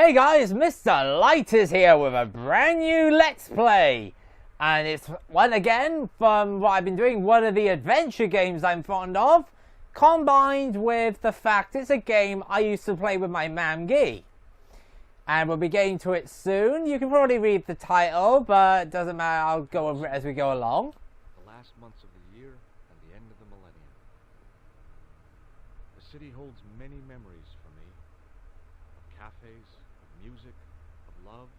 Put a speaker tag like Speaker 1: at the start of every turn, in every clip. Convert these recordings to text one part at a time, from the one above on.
Speaker 1: Hey guys, Mr. Light is here with a brand new Let's Play. And it's one again from what I've been doing, one of the adventure games I'm fond of, combined with the fact it's a game I used to play with my mam Gee. And we'll be getting to it soon. You can probably read the title, but it doesn't matter, I'll go over it as we go along.
Speaker 2: The last months of the year and the end of the millennium. The city holds many memories for me. Of cafes, of music, of love,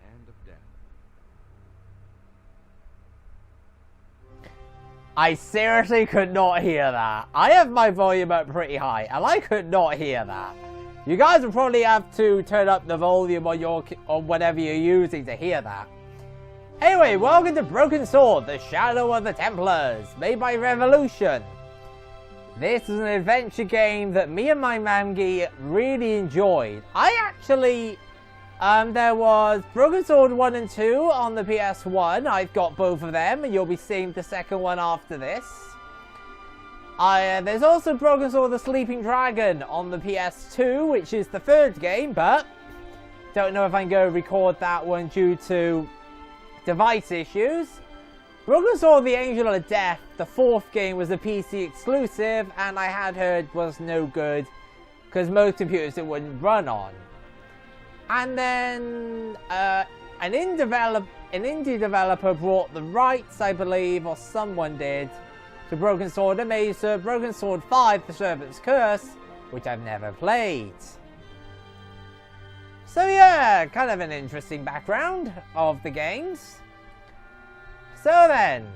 Speaker 2: and of death.
Speaker 1: I seriously could not hear that. I have my volume up pretty high, and I could not hear that. You guys will probably have to turn up the volume on whatever you're using to hear that. Anyway, welcome to Broken Sword, the Shadow of the Templars, made by Revolution. This is an adventure game that me and my Mamgi really enjoyed. I actually, there was Broken Sword 1 and 2 on the PS1. I've got both of them, and you'll be seeing the second one after this. There's also Broken Sword the Sleeping Dragon on the PS2, which is the third game, but don't know if I'm going to record that one due to device issues. Broken Sword the Angel of Death, the fourth game, was a PC exclusive, and I had heard was no good because most computers it wouldn't run on. And then an indie developer brought the rights, I believe, or someone did, to Broken Sword and made Broken Sword 5, The Servant's Curse, which I've never played. So yeah, kind of an interesting background of the games. So then,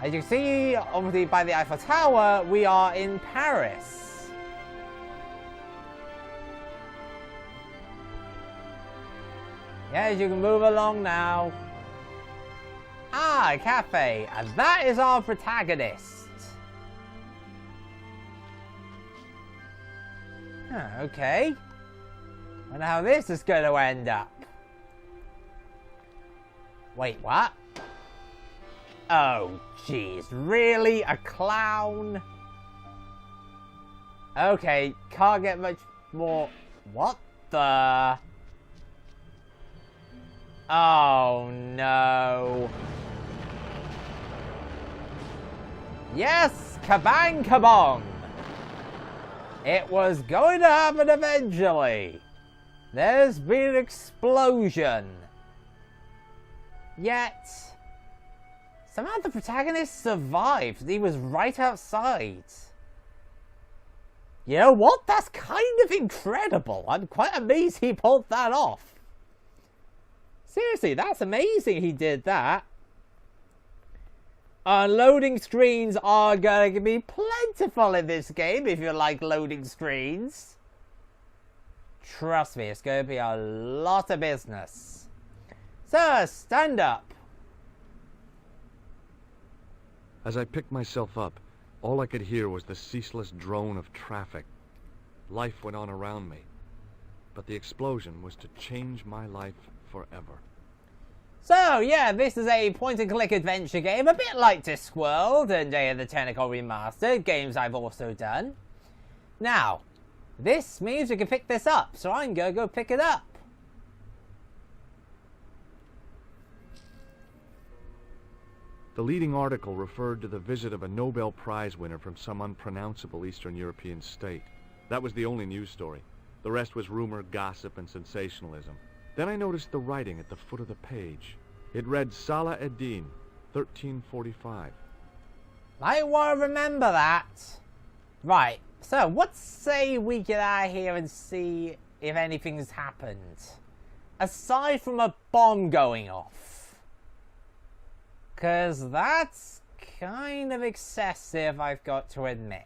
Speaker 1: as you can see, obviously by the Eiffel Tower, we are in Paris. Yeah, you can move along now. Ah, a cafe, and that is our protagonist. Huh, okay. Wonder how this is going to end up. Wait, what? Oh, jeez, really? A clown? Okay, can't get much more. What the? Oh no. Yes, kabang kabong. It was going to happen eventually. There's been an explosion. Yet, somehow the protagonist survived. He was right outside. You know what? That's kind of incredible. I'm quite amazed he pulled that off. Seriously, that's amazing he did that. Loading screens are going to be plentiful in this game if you like loading screens. Trust me, it's going to be a lot of business. Sir, stand up.
Speaker 2: As I picked myself up, all I could hear was the ceaseless drone of traffic. Life went on around me, but the explosion was to change my life forever.
Speaker 1: So, yeah, this is a point-and-click adventure game, a bit like Discworld and Day of the Tentacle Remastered, games I've also done. Now, this means we can pick this up, so I'm going to go pick it up.
Speaker 2: The leading article referred to the visit of a Nobel Prize winner from some unpronounceable Eastern European state. That was the only news story. The rest was rumor, gossip, and sensationalism. Then I noticed the writing at the foot of the page. It read Salah ad-Din, 1345.
Speaker 1: I want to remember that. Right, so what say we get out of here and see if anything's happened? Aside from a bomb going off. Because that's kind of excessive, I've got to admit.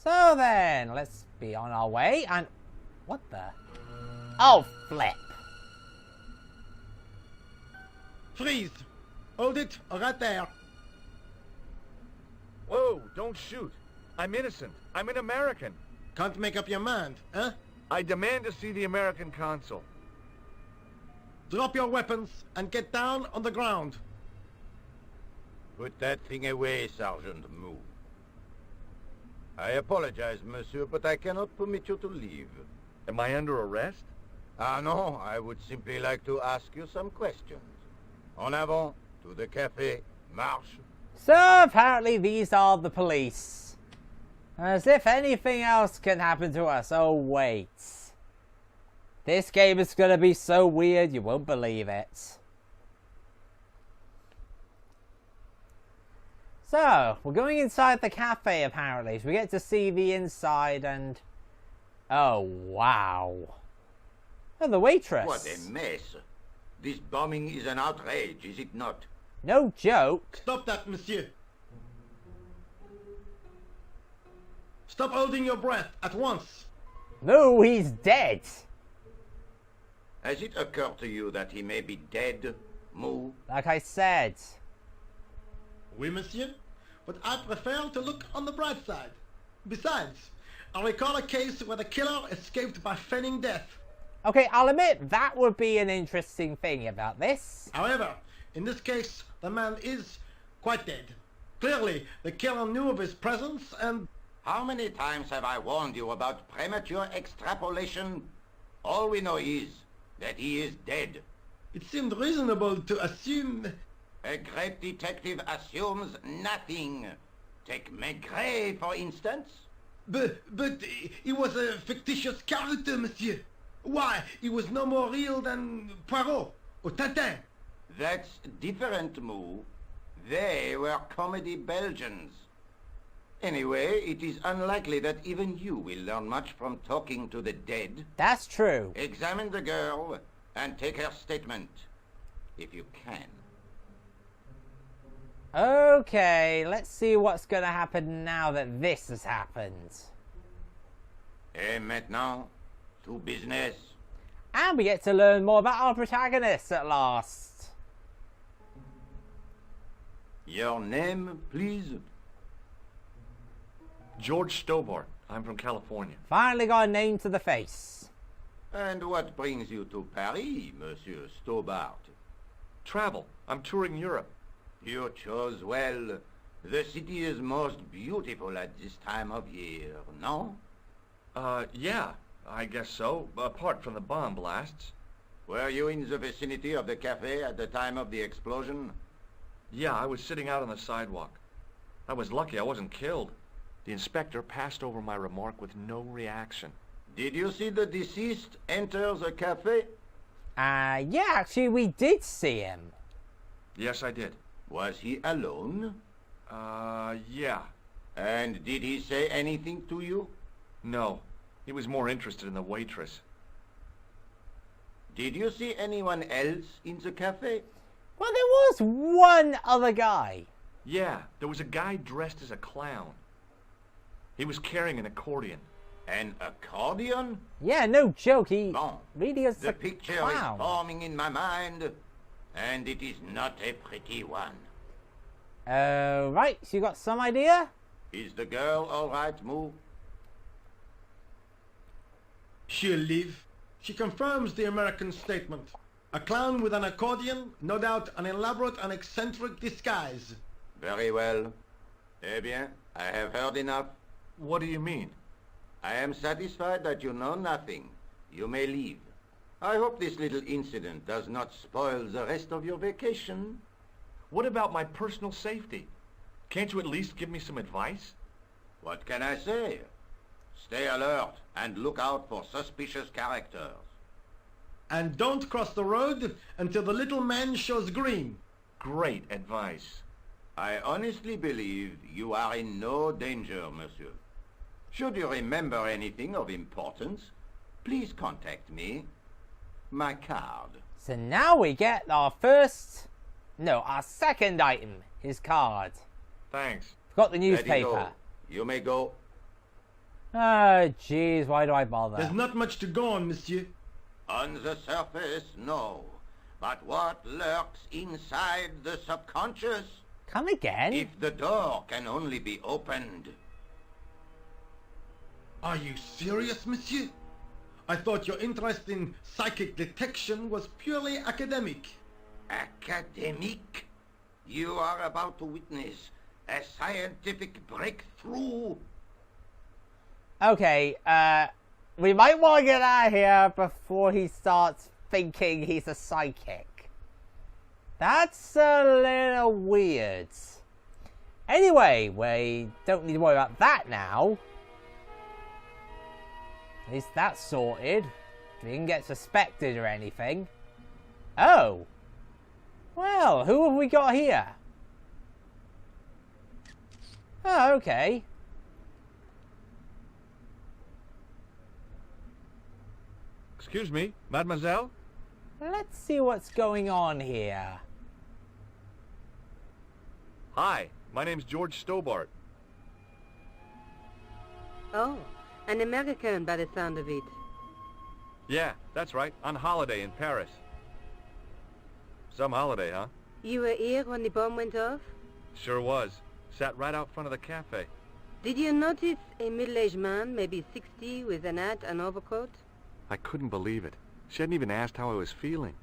Speaker 1: So then, let's be on our way, and... What the? Oh, flip.
Speaker 3: Freeze! Hold it, right there.
Speaker 2: Whoa, don't shoot. I'm innocent. I'm an American.
Speaker 3: Can't make up your mind, huh?
Speaker 2: I demand to see the American consul.
Speaker 3: Drop your weapons and get down on the ground.
Speaker 4: Put that thing away, Sergeant. Move. I apologize, monsieur, but I cannot permit you to leave.
Speaker 2: Am I under arrest?
Speaker 4: Ah, no, I would simply like to ask you some questions. En avant, to the café, marche.
Speaker 1: So apparently these are the police. As if anything else can happen to us. Oh wait. This game is gonna be so weird you won't believe it. So, we're going inside the cafe apparently. So we get to see the inside and... Oh, wow. Oh, the waitress.
Speaker 4: What a mess. This bombing is an outrage, is it not?
Speaker 1: No joke.
Speaker 3: Stop that, monsieur. Stop holding your breath at once.
Speaker 1: No, he's dead.
Speaker 4: Has it occurred to you that he may be dead, Moo?
Speaker 1: Like I said.
Speaker 3: Oui, monsieur, but I prefer to look on the bright side. Besides, I recall a case where the killer escaped by feigning death.
Speaker 1: Okay, I'll admit that would be an interesting thing about this.
Speaker 3: However, in this case, the man is quite dead. Clearly, the killer knew of his presence and...
Speaker 4: How many times have I warned you about premature extrapolation? All we know is that he is dead.
Speaker 3: It seemed reasonable to assume...
Speaker 4: A great detective assumes nothing. Take Maigret, for instance.
Speaker 3: But he was a fictitious character, monsieur. Why, he was no more real than Poirot or Tintin.
Speaker 4: That's different, Moo. They were comedy Belgians. Anyway, it is unlikely that even you will learn much from talking to the dead.
Speaker 1: That's true.
Speaker 4: Examine the girl and take her statement, if you can.
Speaker 1: Okay, let's see what's going to happen now that this has happened.
Speaker 4: Et maintenant, to business.
Speaker 1: And we get to learn more about our protagonists at last.
Speaker 4: Your name, please?
Speaker 2: George Stobart. I'm from California.
Speaker 1: Finally got a name to the face.
Speaker 4: And what brings you to Paris, Monsieur Stobart?
Speaker 2: Travel. I'm touring Europe.
Speaker 4: You chose well. The city is most beautiful at this time of year, no?
Speaker 2: Yeah, I guess so, apart from the bomb blasts.
Speaker 4: Were you in the vicinity of the cafe at the time of the explosion?
Speaker 2: Yeah, I was sitting out on the sidewalk. I was lucky I wasn't killed. The inspector passed over my remark with no reaction.
Speaker 4: Did you see the deceased enter the cafe?
Speaker 1: Yeah, actually we did see him.
Speaker 2: Yes, I did.
Speaker 4: Was he alone?
Speaker 2: Yeah.
Speaker 4: And did he say anything to you?
Speaker 2: No. He was more interested in the waitress.
Speaker 4: Did you see anyone else in the cafe?
Speaker 1: Well, there was one other guy.
Speaker 2: Yeah, there was a guy dressed as a clown. He was carrying an accordion.
Speaker 4: An accordion?
Speaker 1: Yeah, no joke, he
Speaker 4: Bon.
Speaker 1: really is
Speaker 4: The
Speaker 1: a
Speaker 4: picture
Speaker 1: clown.
Speaker 4: is forming in my mind, and it is not a pretty one.
Speaker 1: Right, so you got some idea?
Speaker 4: Is the girl all right, Moo?
Speaker 3: She'll live. She confirms the American statement. A clown with an accordion, no doubt an elaborate and eccentric disguise.
Speaker 4: Very well. Eh bien, I have heard enough.
Speaker 2: What do you mean?
Speaker 4: I am satisfied that you know nothing. You may leave. I hope this little incident does not spoil the rest of your vacation.
Speaker 2: What about my personal safety? Can't you at least give me some advice?
Speaker 4: What can I say? Stay alert and look out for suspicious characters.
Speaker 3: And don't cross the road until the little man shows green.
Speaker 2: Great advice.
Speaker 4: I honestly believe you are in no danger, monsieur. Should you remember anything of importance, please contact me. My card.
Speaker 1: So now we get our second item, his card.
Speaker 2: Thanks.
Speaker 1: Got the
Speaker 4: Ready,
Speaker 1: newspaper.
Speaker 4: go. You may go.
Speaker 1: Oh, jeez, why do I bother?
Speaker 3: There's not much to go on, monsieur.
Speaker 4: On the surface, no. But what lurks inside the subconscious?
Speaker 1: Come again?
Speaker 4: If the door can only be opened.
Speaker 3: Are you serious, monsieur? I thought your interest in psychic detection was purely academic.
Speaker 4: Academic? You are about to witness a scientific breakthrough.
Speaker 1: Okay, we might want to get out of here before he starts thinking he's a psychic. That's a little weird. Anyway, we don't need to worry about that now. At least that's sorted. We didn't get suspected or anything. Oh. Well, who have we got here? Oh, okay.
Speaker 2: Excuse me, mademoiselle?
Speaker 1: Let's see what's going on here.
Speaker 2: Hi, my name's George Stobart.
Speaker 5: Oh, an American by the sound of it.
Speaker 2: Yeah, that's right, on holiday in Paris. Some holiday, huh?
Speaker 5: You were here when the bomb went off?
Speaker 2: Sure was. Sat right out front of the cafe.
Speaker 5: Did you notice a middle-aged man, maybe 60, with an hat and overcoat?
Speaker 2: I couldn't believe it. She hadn't even asked how I was feeling.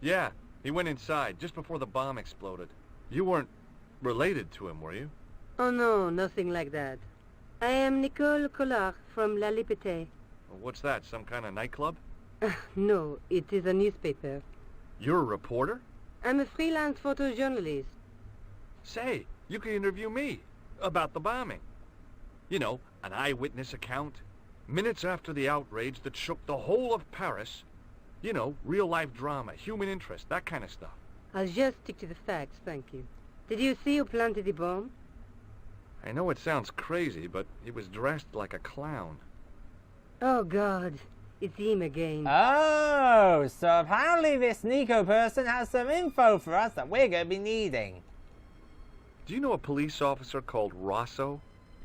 Speaker 2: Yeah, he went inside just before the bomb exploded. You weren't related to him, were you?
Speaker 5: Oh no, nothing like that. I am Nicole Collard from La Liberté.
Speaker 2: What's that, some kind of nightclub?
Speaker 5: No, it is a newspaper.
Speaker 2: You're a reporter?
Speaker 5: I'm a freelance photojournalist.
Speaker 2: Say, you can interview me about the bombing. You know, an eyewitness account. Minutes after the outrage that shook the whole of Paris. You know, real-life drama, human interest, that kind of stuff.
Speaker 5: I'll just stick to the facts, thank you. Did you see who planted the bomb?
Speaker 2: I know it sounds crazy, but he was dressed like a clown.
Speaker 5: Oh God, it's him again.
Speaker 1: Oh, so apparently this Nico person has some info for us that we're going to be needing.
Speaker 2: Do you know a police officer called Rosso?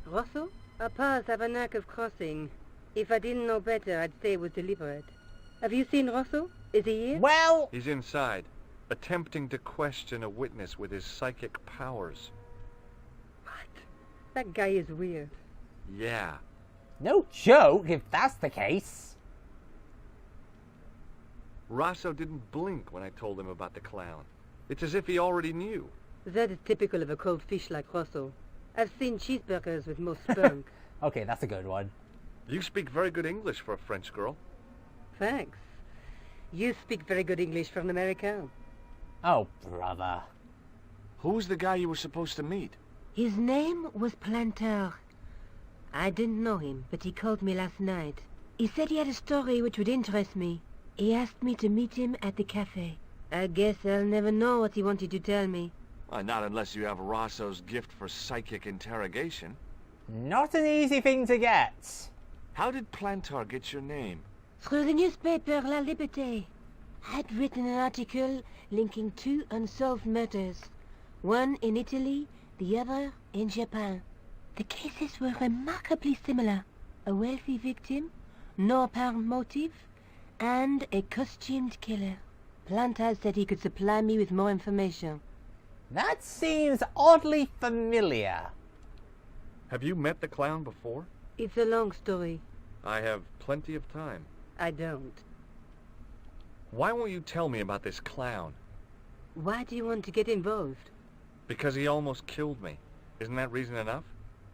Speaker 5: Rosso? Our paths have a knack of crossing. If I didn't know better, I'd say it was deliberate. Have you seen Rosso? Is he here?
Speaker 1: Well,
Speaker 2: He's inside, attempting to question a witness with his psychic powers.
Speaker 5: What? That guy is weird.
Speaker 2: Yeah.
Speaker 1: no joke if that's the case.
Speaker 2: Rosso didn't blink when I told him about the clown. It's as if he already knew.
Speaker 5: That is typical of a cold fish like Rosso. I've seen cheeseburgers with more spunk.
Speaker 1: Okay, that's a good one.
Speaker 2: You speak very good English for a French girl.
Speaker 5: Thanks. You speak very good English for an American.
Speaker 1: Oh, brother.
Speaker 2: Who's the guy you were supposed to meet?
Speaker 5: His name was Planter. I didn't know him, but he called me last night. He said he had a story which would interest me. He asked me to meet him at the cafe. I guess I'll never know what he wanted to tell me.
Speaker 2: Not unless you have Rosso's gift for psychic interrogation.
Speaker 1: Not an easy thing to get.
Speaker 2: How did Plantar get your name?
Speaker 5: Through the newspaper La Liberté. I'd written an article linking two unsolved murders. One in Italy, the other in Japan. The cases were remarkably similar. A wealthy victim, no apparent motive, and a costumed killer. Plantar said he could supply me with more information.
Speaker 1: That seems oddly familiar.
Speaker 2: Have you met the clown before?
Speaker 5: It's a long story.
Speaker 2: I have plenty of time.
Speaker 5: I don't.
Speaker 2: Why won't you tell me about this clown?
Speaker 5: Why do you want to get involved?
Speaker 2: Because he almost killed me. Isn't that reason enough?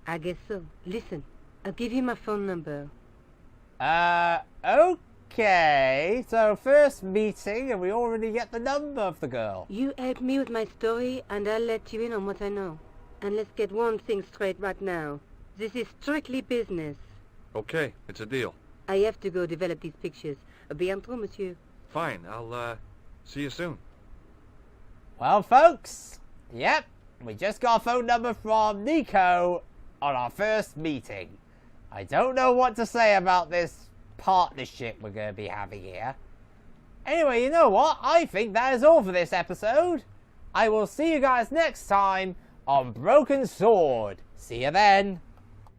Speaker 5: I guess so. Listen, I'll give you my phone number.
Speaker 1: Okay. So first meeting and we already get the number of the girl.
Speaker 5: You help me with my story and I'll let you in on what I know. And let's get one thing straight right now. This is strictly business.
Speaker 2: Okay, it's a deal.
Speaker 5: I have to go develop these pictures. Bientôt, monsieur.
Speaker 2: Fine, I'll, see you soon.
Speaker 1: Well, folks, yep, we just got a phone number from Nico on our first meeting. I don't know what to say about this partnership we're going to be having here. Anyway, you know what? I think that is all for this episode. I will see you guys next time on Broken Sword. See you then.